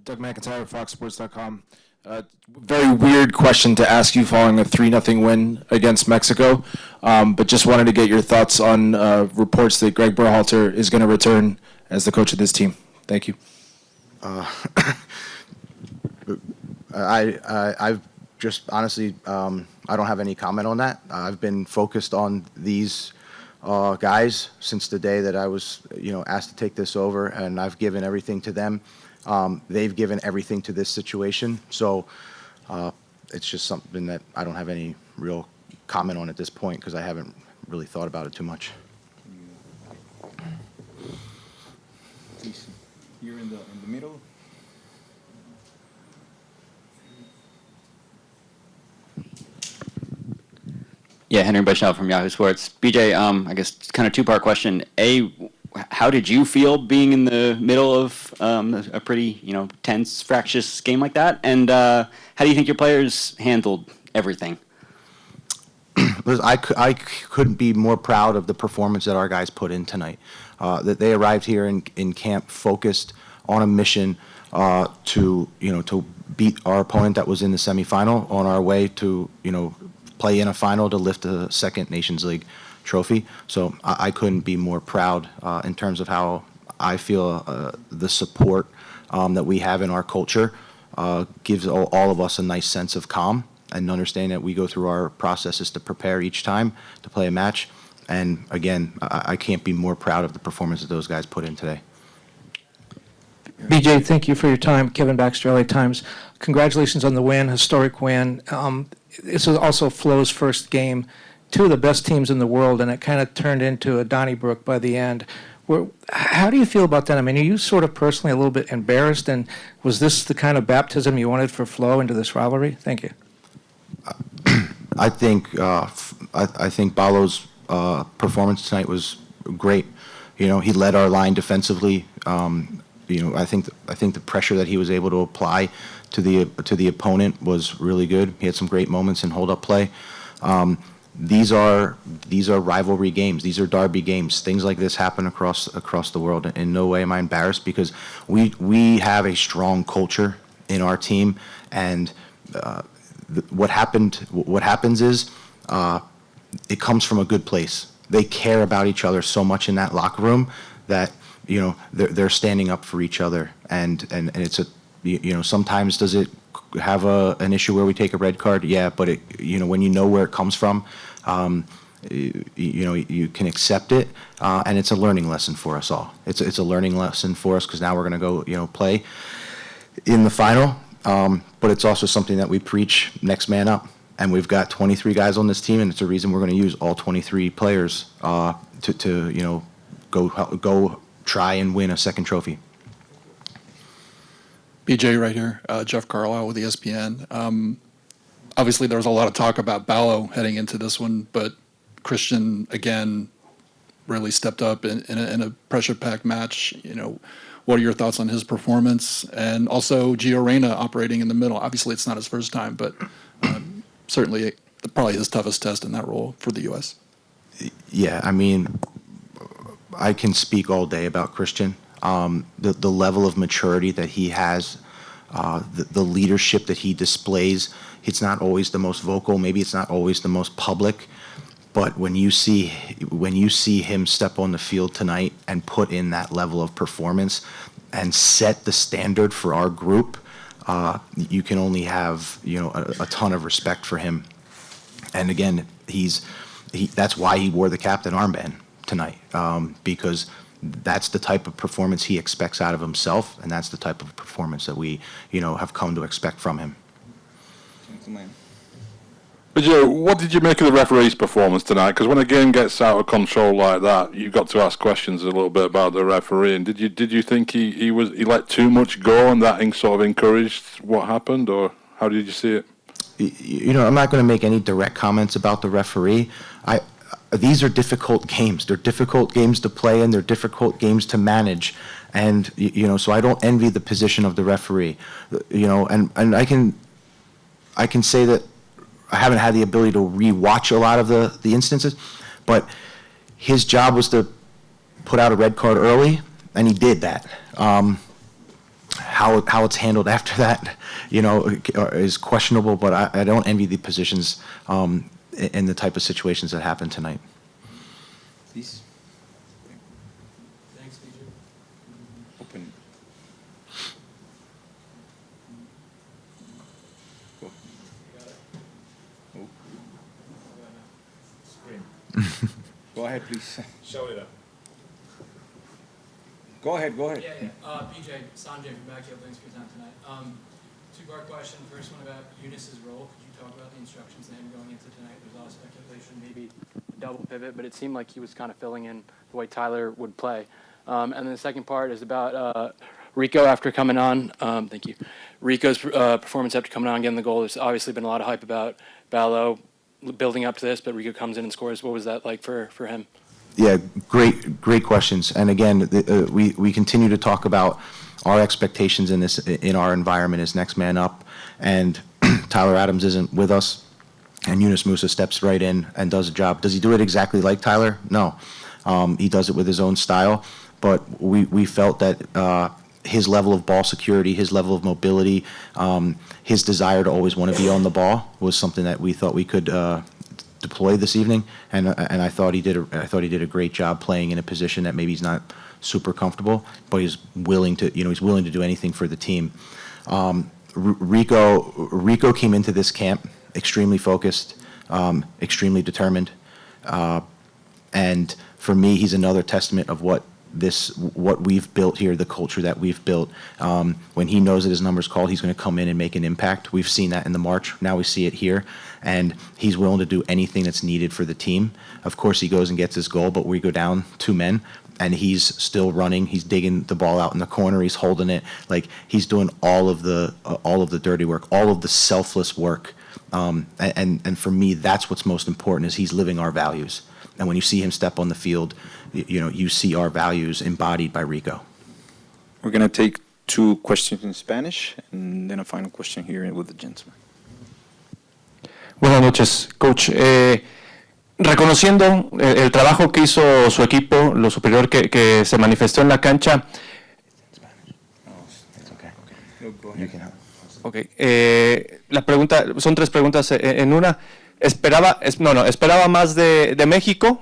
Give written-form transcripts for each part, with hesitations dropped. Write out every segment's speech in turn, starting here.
Doug McIntyre, Foxportscom. Very weird question to ask you following a 3-0 win against Mexico, but just wanted to get your thoughts on reports that Greg Berhalter is going to return as the coach of this team. Thank you. I've just honestly, I don't have any comment on that. I've been focused on these guys since the day that I was, asked to take this over, and I've given everything to them. They've given everything to this situation, so it's just something that I don't have any real comment on at this point because I haven't really thought about it too much. You're in the middle. Yeah, Henry Bushnell from Yahoo Sports. BJ, I guess kind of two-part question. A, how did you feel being in the middle of a pretty, tense, fractious game like that? And how do you think your players handled everything? I couldn't be more proud of the performance that our guys put in tonight. That they arrived here in camp focused on a mission to beat our opponent that was in the semifinal on our way to, play in a final to lift the second Nations League trophy. So I couldn't be more proud in terms of how I feel the support that we have in our culture gives all of us a nice sense of calm and understanding that we go through our processes to prepare each time to play a match. And again, I can't be more proud of the performance that those guys put in today. BJ, thank you for your time. Kevin Baxter, LA Times. Congratulations on the win, historic win. This is also Flo's first game. Two of the best teams in the world, and it kind of turned into a Donnybrook by the end. How do you feel about that? I mean, are you sort of personally a little bit embarrassed, and was this the kind of baptism you wanted for Flo into this rivalry? Thank you. I think Balo's performance tonight was great. He led our line defensively. I think the pressure that he was able to apply to the opponent was really good. He had some great moments in hold-up play. These are rivalry games. These are derby games. Things like this happen across the world. In no way am I embarrassed because we have a strong culture in our team, and what happens is it comes from a good place. They care about each other so much in that locker room that they're standing up for each other, and it's sometimes does it have an issue where we take a red card? Yeah, but when you know where it comes from, you can accept it, and it's a learning lesson for us all. It's a learning lesson for us because now we're going to go play in the final, but it's also something that we preach: next man up. And we've got 23 guys on this team, and it's a reason we're going to use all 23 players to go try and win a second trophy. BJ right here, Jeff Carlisle with ESPN. Obviously, there was a lot of talk about Ballo heading into this one, but Christian, again, really stepped up in a pressure-packed match. What are your thoughts on his performance? And also Gio Reyna operating in the middle. Obviously, it's not his first time, but certainly probably his toughest test in that role for the U.S. Yeah, I mean, I can speak all day about Christian. The level of maturity that he has, the leadership that he displays. It's not always the most vocal, maybe it's not always the most public, but when you see him step on the field tonight and put in that level of performance and set the standard for our group, you can only have a ton of respect for him. And again, that's why he wore the captain armband tonight, because that's the type of performance he expects out of himself, and that's the type of performance that we, have come to expect from him. But what did you make of the referee's performance tonight? Because when a game gets out of control like that, you've got to ask questions a little bit about the referee. And did you think he let too much go, and that sort of encouraged what happened, or how did you see it? I'm not going to make any direct comments about the referee. These are difficult games. They're difficult games to play in. They're difficult games to manage. And, so I don't envy the position of the referee. And I can say that I haven't had the ability to re-watch a lot of the instances, but his job was to put out a red card early, and he did that. how it's handled after that, is questionable. But I don't envy the positions in the type of situations that happened tonight. Please. Thanks, BJ. Open. Go. Oh. Go ahead, please. Show it up. Go ahead. BJ, Sanjay from Baxter, thanks for your time tonight. Two-part question. First one about Eunice's role. Could you talk about the instructions to him going into tonight? There's a lot of speculation, maybe a double pivot, but it seemed like he was kind of filling in the way Tyler would play. And then the second part is about Rico after coming on. Thank you. Rico's performance after coming on, getting the goal. There's obviously been a lot of hype about Ballo building up to this, but Rico comes in and scores. What was that like for him? Yeah, great questions. And again, we continue to talk about our expectations in our environment as next man up, and Tyler Adams isn't with us, and Yunus Musa steps right in and does a job. Does he do it exactly like Tyler? No, he does it with his own style. But we felt that his level of ball security, his level of mobility, his desire to always want to be on the ball was something that we thought we could deploy this evening, and I thought he did a great job playing in a position that maybe he's not super comfortable, but he's willing to do anything for the team. Rico came into this camp extremely focused, extremely determined, and for me, he's another testament of what we've built here, the culture that we've built. When he knows that his number's called, he's going to come in and make an impact. We've seen that in the March. Now we see it here. And he's willing to do anything that's needed for the team. Of course, he goes and gets his goal, but we go down 2 men, and he's still running. He's digging the ball out in the corner. He's holding it. Like, he's doing all of the dirty work, all of the selfless work. And for me, that's what's most important, is he's living our values. And when you see him step on the field, you see our values embodied by Rico. We're going to take 2 questions in Spanish and then a final question here with the gentleman. Buenas noches, Coach. Reconociendo el trabajo que hizo su equipo, lo superior que se manifestó en la cancha. Okay. La pregunta, son 3 preguntas en una. Esperaba más de México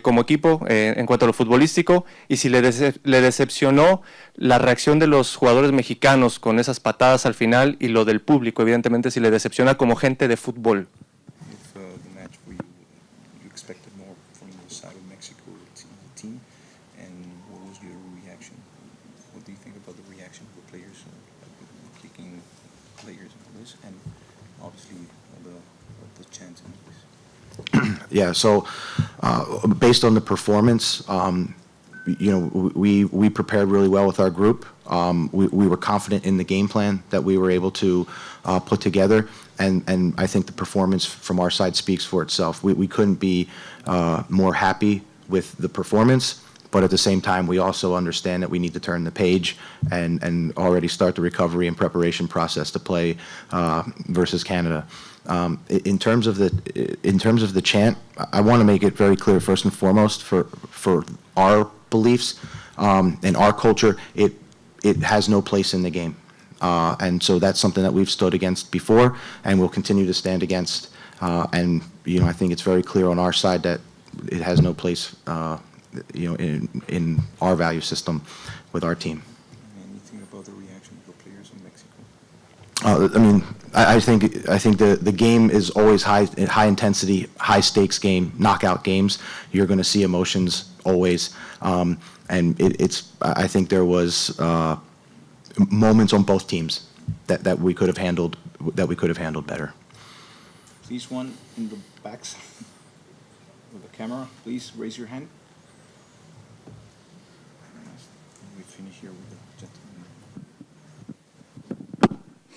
como equipo en cuanto a lo futbolístico, y si le decepcionó la reacción de los jugadores mexicanos con esas patadas al final, y lo del público, evidentemente, si le decepciona como gente de fútbol. If the match where you expected more from the side of Mexico team, and what was your reaction? What do you think about the reaction of the players, kicking players and this, and obviously the chants and this? Yeah, so based on the performance, we prepared really well with our group. We were confident in the game plan that we were able to put together, and I think the performance from our side speaks for itself. We couldn't be more happy with the performance, but at the same time, we also understand that we need to turn the page and already start the recovery and preparation process to play versus Canada. In terms of the chant, I want to make it very clear, first and foremost, for our beliefs and our culture, it has no place in the game. And so that's something that we've stood against before and will continue to stand against. And I think it's very clear on our side that it has no place in our value system with our team. Anything about the reaction of the players in Mexico? I mean, I think the game is always high intensity, high stakes game, knockout games. You're going to see emotions always, and I think there was moments on both teams that we could have handled better. Please, one in the back with the camera. Please raise your hand. We finish here with the gentleman.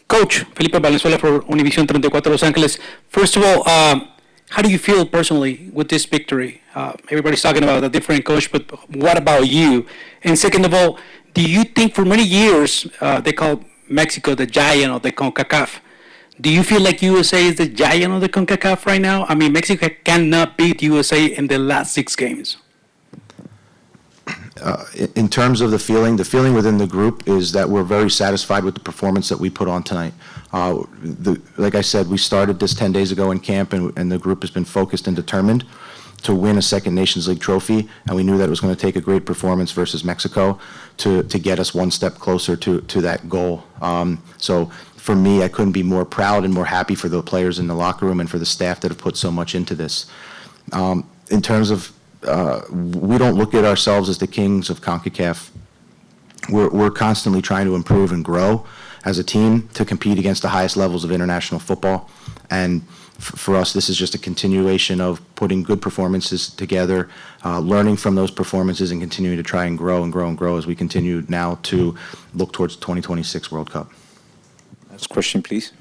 Coach, Felipe Valenzuela for Univision 34 Los Angeles. First of all, how do you feel personally with this victory? Everybody's talking about a different coach, but what about you? And second of all, do you think for many years they called Mexico the giant of the CONCACAF? Do you feel like USA is the giant of the CONCACAF right now? I mean, Mexico cannot beat USA in the last 6 games. in terms of the feeling within the group is that we're very satisfied with the performance that we put on tonight. Like I said, we started this 10 days ago in camp, and the group has been focused and determined to win a second Nations League trophy, and we knew that it was going to take a great performance versus Mexico to get us one step closer to that goal. So for me, I couldn't be more proud and more happy for the players in the locker room and for the staff that have put so much into this. In terms of, we don't look at ourselves as the kings of CONCACAF. We're constantly trying to improve and grow as a team to compete against the highest levels of international football. And for us, this is just a continuation of putting good performances together, learning from those performances, and continuing to try and grow and grow and grow as we continue now to look towards 2026 World Cup. Next question, please.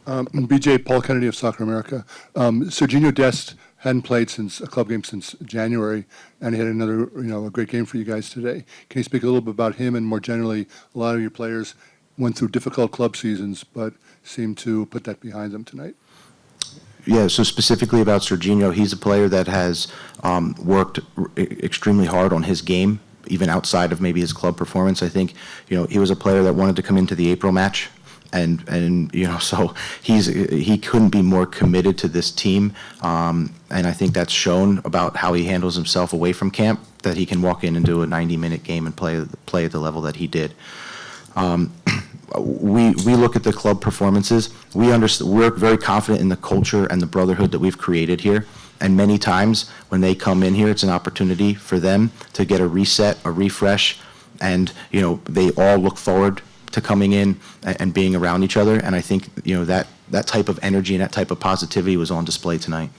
BJ, Paul Kennedy of Soccer America. Serginho Dest hadn't played since a club game since January, and he had another, a great game for you guys today. Can you speak a little bit about him, and more generally, a lot of your players went through difficult club seasons, but seem to put that behind them tonight? Yeah, so specifically about Serginho, he's a player that has worked extremely hard on his game, even outside of maybe his club performance. I think, he was a player that wanted to come into the April match, and so he couldn't be more committed to this team, and I think that's shown about how he handles himself away from camp, that he can walk in and do a 90-minute game and play at the level that he did. We look at the club performances. We're very confident in the culture and the brotherhood that we've created here. And many times when they come in here, it's an opportunity for them to get a reset, a refresh, and they all look forward to coming in and being around each other. And I think that type of energy and that type of positivity was on display tonight.